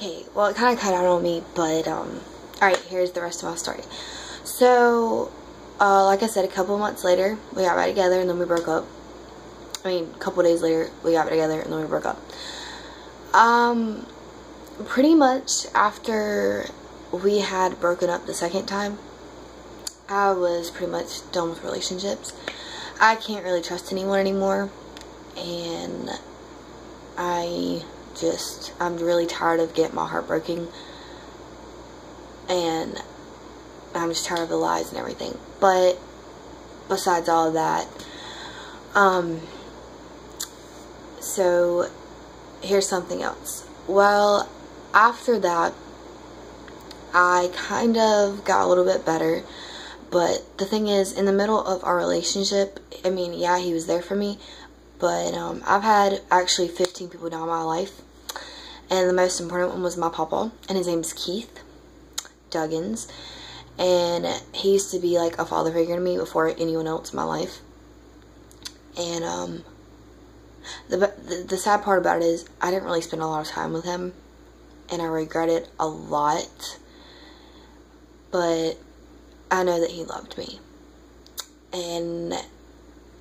Okay, well, it kind of cut out on me, but, alright, here's the rest of my story. So, like I said, a couple of months later, we got back together, and then we broke up. I mean, a couple of days later, we got back together, and then we broke up. Pretty much after we had broken up the second time, I was pretty much done with relationships. I can't really trust anyone anymore, and I'm really tired of getting my heart broken, and I'm just tired of the lies and everything. But besides all of that, so here's something else. Well, after that, I kind of got a little bit better, but the thing is, in the middle of our relationship, I mean, yeah, he was there for me, but I've had actually 15 people down my life, and the most important one was my papa, and his name's Keith Duggins, and he used to be like a father figure to me before anyone else in my life. And the sad part about it is I didn't really spend a lot of time with him, and I regret it a lot, but I know that he loved me. And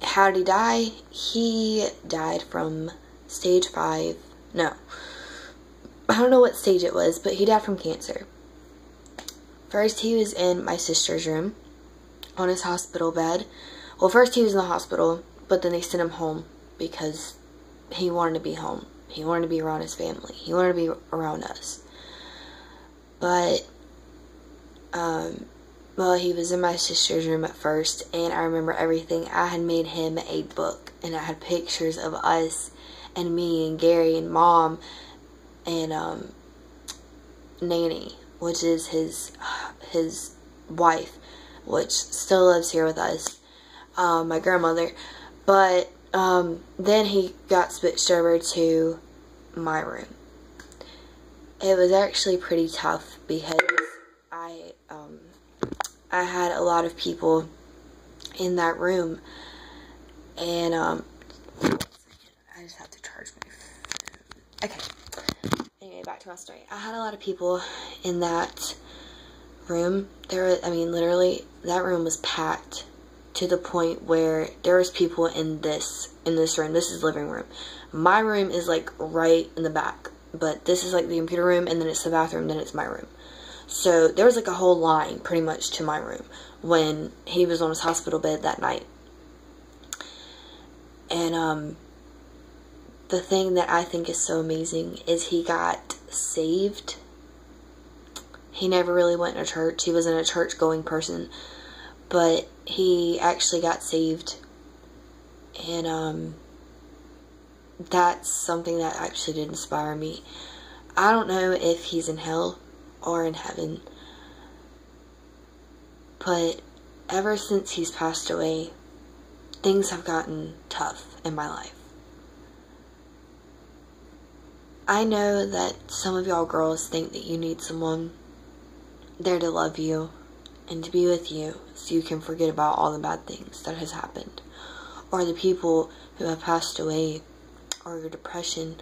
how did he die? He died from stage 5. No, I don't know what stage it was, but he died from cancer. First, he was in my sister's room on his hospital bed. Well, first he was in the hospital, but then they sent him home because he wanted to be home. He wanted to be around his family. He wanted to be around us. But, well, he was in my sister's room at first, and I remember everything. I had made him a book, and I had pictures of us, and me, and Gary, and Mom, and, Nanny, which is his wife, which still lives here with us, my grandmother. But, then he got switched over to my room. It was actually pretty tough because I had a lot of people in that room, and I just have to charge my phone. Okay, anyway, back to my story. I had a lot of people in that room. I mean, literally, that room was packed to the point where there was people in this room. This is the living room. My room is like right in the back, but this is like the computer room, and then it's the bathroom, then it's my room. So there was like a whole line pretty much to my room when he was on his hospital bed that night. And the thing that I think is so amazing is he got saved. He never really went to church. He wasn't a church going person, but he actually got saved. And that's something that actually did inspire me. I don't know if he's in hell or in heaven, but ever since he's passed away, things have gotten tough in my life. I know that some of y'all girls think that you need someone there to love you and to be with you so you can forget about all the bad things that has happened, or the people who have passed away, or your depression,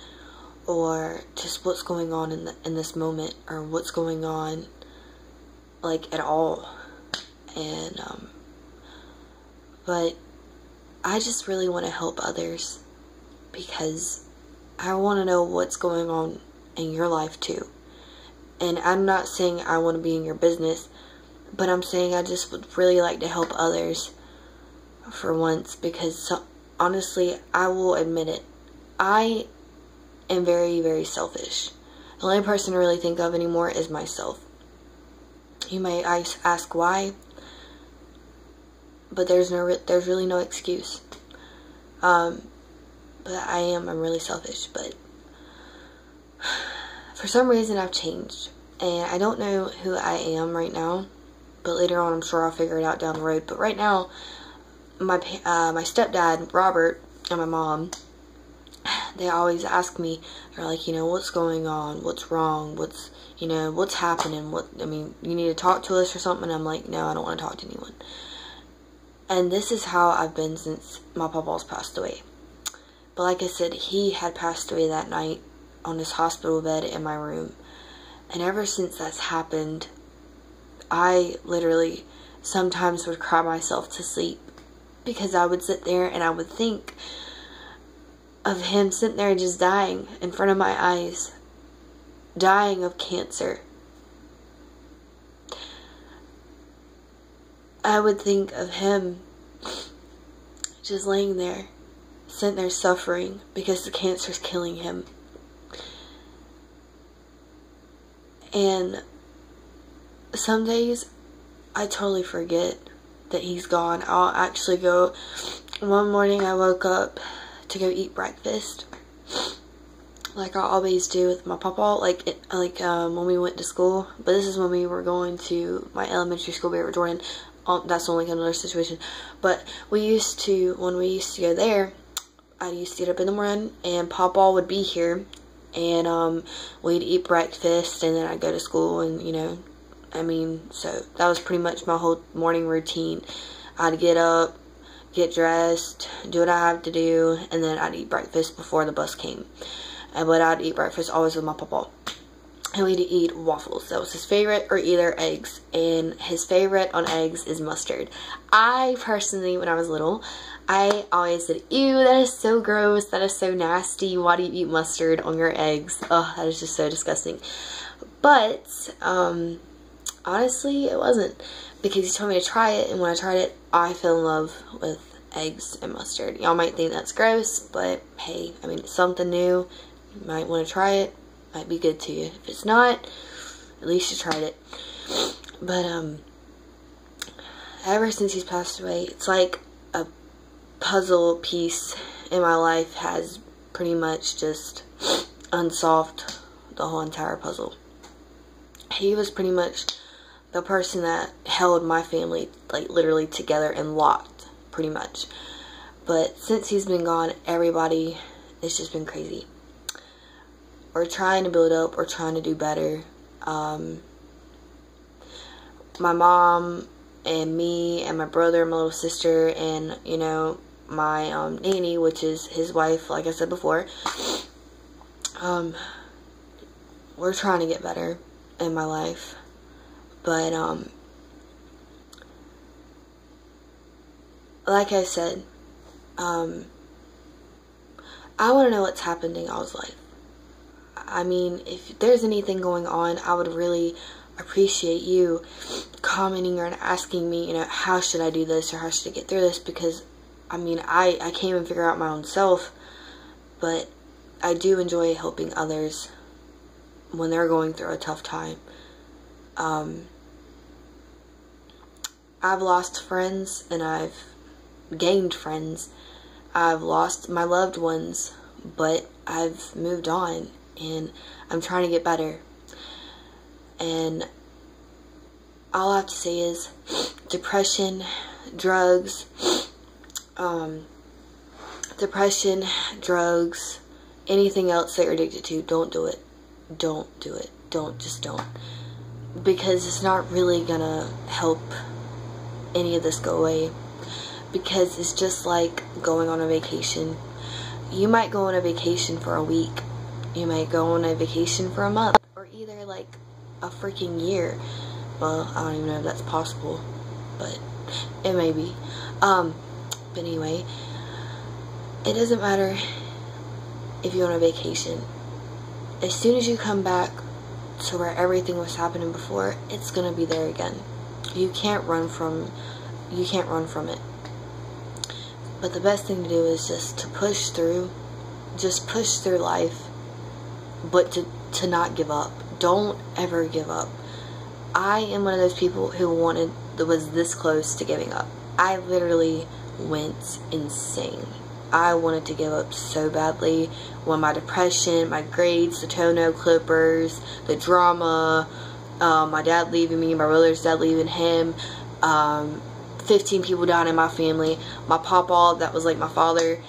or just what's going on in this moment, or what's going on, like, at all. And, but I just really want to help others, because I want to know what's going on in your life, too. And I'm not saying I want to be in your business, but I'm saying I just would really like to help others for once, because honestly, I will admit it, I am very, very selfish. The only person I really think of anymore is myself. You may ask why, but there's really no excuse. But I'm really selfish, but for some reason I've changed, and I don't know who I am right now, but later on I'm sure I'll figure it out down the road. But right now, my stepdad, Robert, and my mom, they always ask me, they're like, you know, what's going on, what's wrong, what's happening, you need to talk to us or something. And I'm like, no, I don't want to talk to anyone. And this is how I've been since my papa's passed away. But like I said, he had passed away that night on this hospital bed in my room. And ever since that's happened, I literally sometimes would cry myself to sleep, because I would sit there and I would think of him sitting there just dying in front of my eyes, dying of cancer. I would think of him just laying there, sitting there suffering because the cancer's killing him. And some days I totally forget that he's gone. I'll actually go, one morning I woke up to go eat breakfast, like I always do with my papa, when we went to school. But this is when we were going to my elementary school, Beaver Jordan. That's only another situation. But when we used to go there, I used to get up in the morning and Papa would be here, and we'd eat breakfast, and then I'd go to school, and so that was pretty much my whole morning routine. I'd get up, get dressed, do what I have to do, and then I'd eat breakfast before the bus came. But I'd eat breakfast always with my papa. And we'd eat waffles. That was his favorite, or either eggs. And his favorite on eggs is mustard. I personally, when I was little, I always said, ew, that is so gross. That is so nasty. Why do you eat mustard on your eggs? Oh, that is just so disgusting. But, honestly, it wasn't. Because he told me to try it. And when I tried it, I fell in love with eggs and mustard. Y'all might think that's gross. But, hey, it's something new. You might want to try it. Might be good to you. If it's not, at least you tried it. But ever since he's passed away, it's like a puzzle piece in my life has pretty much just unsolved the whole entire puzzle. He was pretty much the person that held my family like literally together and locked, pretty much. But since he's been gone, everybody, it's just been crazy. We're trying to build up, we're trying to do better. My mom and me and my brother and my little sister and, my nanny, which is his wife, like I said before, we're trying to get better in my life. But, like I said, I want to know what's happened in y'all's life. If there's anything going on, I would really appreciate you commenting or asking me, how should I do this or how should I get through this? Because, I can't even figure out my own self, but I do enjoy helping others when they're going through a tough time. I've lost friends and I've gained friends. I've lost my loved ones, but I've moved on. And I'm trying to get better. And all I have to say is depression, drugs, anything else that you're addicted to, don't do it. Don't do it. Just don't. Because it's not really gonna help any of this go away. Because it's just like going on a vacation. You might go on a vacation for a week. You might go on a vacation for a month, or either like a freaking year. Well, I don't even know if that's possible, but it may be. But anyway, it doesn't matter if you're on a vacation. As soon as you come back to where everything was happening before, it's gonna be there again. You can't run from it. But the best thing to do is just to push through. Just push through life. But to not give up. Don't ever give up. I am one of those people who was this close to giving up. I literally went insane. I wanted to give up so badly. When my depression, my grades, the toenail clippers, the drama, my dad leaving me, my brother's dad leaving him, 15 people died in my family, my papa, that was like my father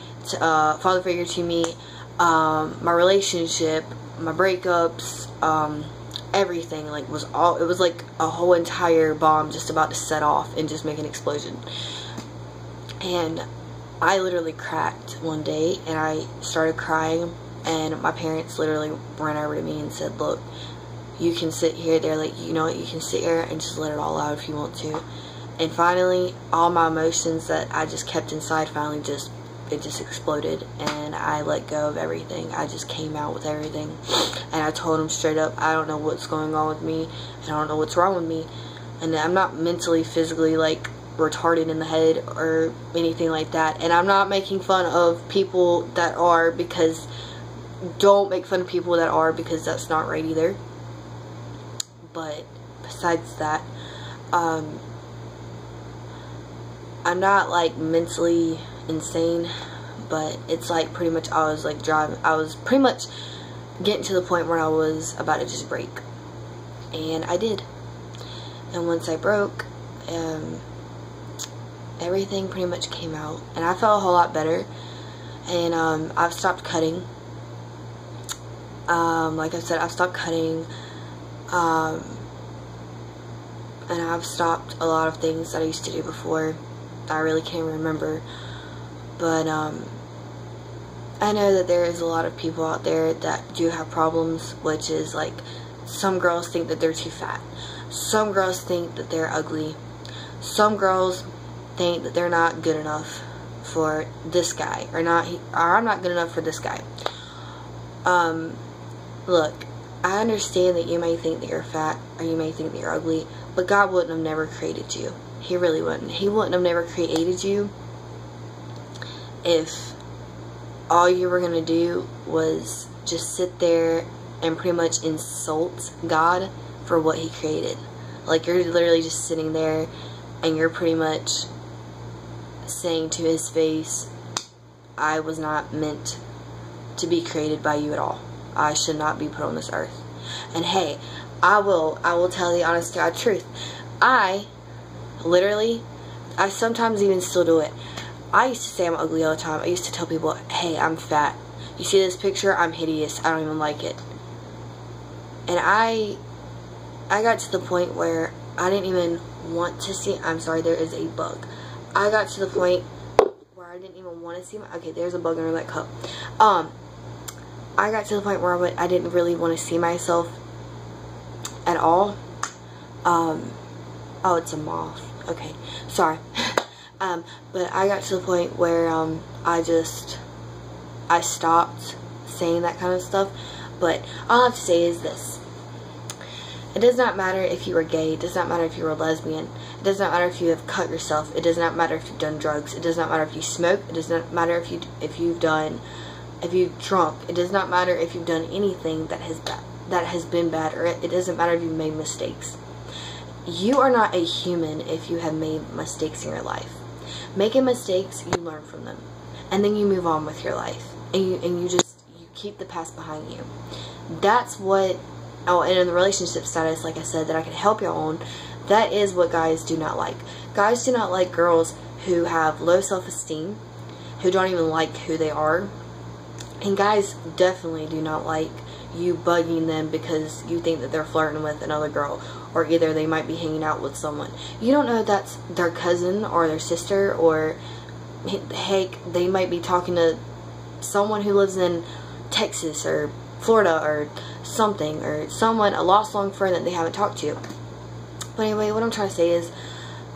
figure to me, my relationship, my breakups, everything, like, it was like a whole entire bomb just about to set off and just make an explosion. And I literally cracked one day, and I started crying, and my parents literally ran over to me and said, look, you can sit here. They're like, you know what, you can sit here and just let it all out if you want to. And finally, all my emotions that I just kept inside finally just exploded, and I let go of everything. I just came out with everything, and I told him straight up, I don't know what's going on with me, and I don't know what's wrong with me, and I'm not mentally, physically, like, retarded in the head or anything like that. And I'm not making fun of people that are, because don't make fun of people that are, because that's not right either. But besides that, I'm not like mentally insane, but it's like pretty much I was pretty much getting to the point where I was about to just break, and I did. And once I broke, everything pretty much came out, and I felt a whole lot better. And I've stopped cutting. Like I said, I've stopped cutting, and I've stopped a lot of things that I used to do before. I really can't remember. But I know that there is a lot of people out there that do have problems, which is like, some girls think that they're too fat. Some girls think that they're ugly. Some girls think that they're not good enough for this guy, or I'm not good enough for this guy. Look, I understand that you may think that you're fat, or you may think that you're ugly, but God wouldn't have never created you. He really wouldn't. He wouldn't have never created you if all you were going to do was just sit there and pretty much insult God for what He created. Like, you're literally just sitting there and you're pretty much saying to His face, I was not meant to be created by you at all. I should not be put on this earth. And hey, I will tell the honest to God truth. I sometimes even still do it. I used to say I'm ugly all the time. I used to tell people, hey, I'm fat. You see this picture? I'm hideous. I don't even like it. And I got to the point where I didn't even want to see, I'm sorry, there is a bug. I got to the point where I didn't even want to see okay, there's a bug under that cup. I got to the point where I didn't really want to see myself at all. Oh, it's a moth. Okay, sorry. But I got to the point where I stopped saying that kind of stuff. But all I have to say is this. It does not matter if you are gay. It does not matter if you are a lesbian. It does not matter if you have cut yourself. It does not matter if you've done drugs. It does not matter if you smoke. It does not matter if you've drunk. It does not matter if you've done anything that has been bad, or it doesn't matter if you've made mistakes. You are not a human if you have made mistakes in your life. Making mistakes, you learn from them, and then you move on with your life, and you keep the past behind you. That's what. Oh, and in the relationship status, like I said, that I can help you on, that is what guys do not like. Guys do not like girls who have low self-esteem, who don't even like who they are. And guys definitely do not like you bugging them because you think that they're flirting with another girl, or either they might be hanging out with someone. You don't know if that's their cousin or their sister, or heck, they might be talking to someone who lives in Texas or Florida or something, or someone, a lost long friend that they haven't talked to. But anyway, what I'm trying to say is,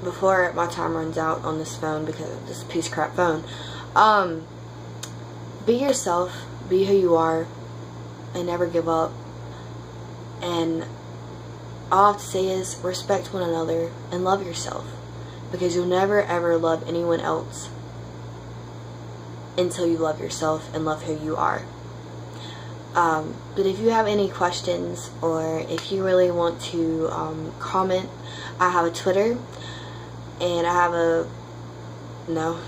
before my time runs out on this phone, because of this piece of crap phone, be yourself, be who you are, and never give up. And all I have to say is, respect one another and love yourself, because you'll never ever love anyone else until you love yourself and love who you are. But if you have any questions, or if you really want to comment, I have a Twitter, and I have a, no,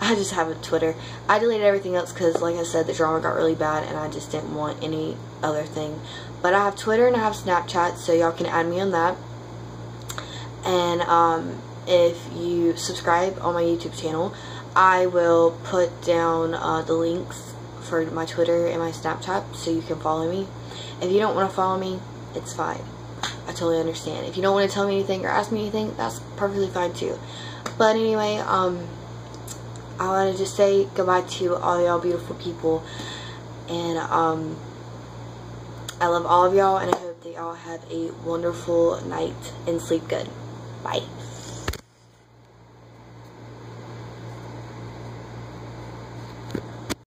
I just have a Twitter. I deleted everything else because, like I said, the drama got really bad, and I just didn't want any other thing. But I have Twitter and I have Snapchat, so y'all can add me on that. And if you subscribe on my YouTube channel, I will put down the links for my Twitter and my Snapchat so you can follow me. If you don't want to follow me, it's fine. I totally understand. If you don't want to tell me anything or ask me anything, that's perfectly fine too. But anyway, I want to just say goodbye to all y'all beautiful people. And I love all of y'all, and I hope that y'all have a wonderful night and sleep good. Bye.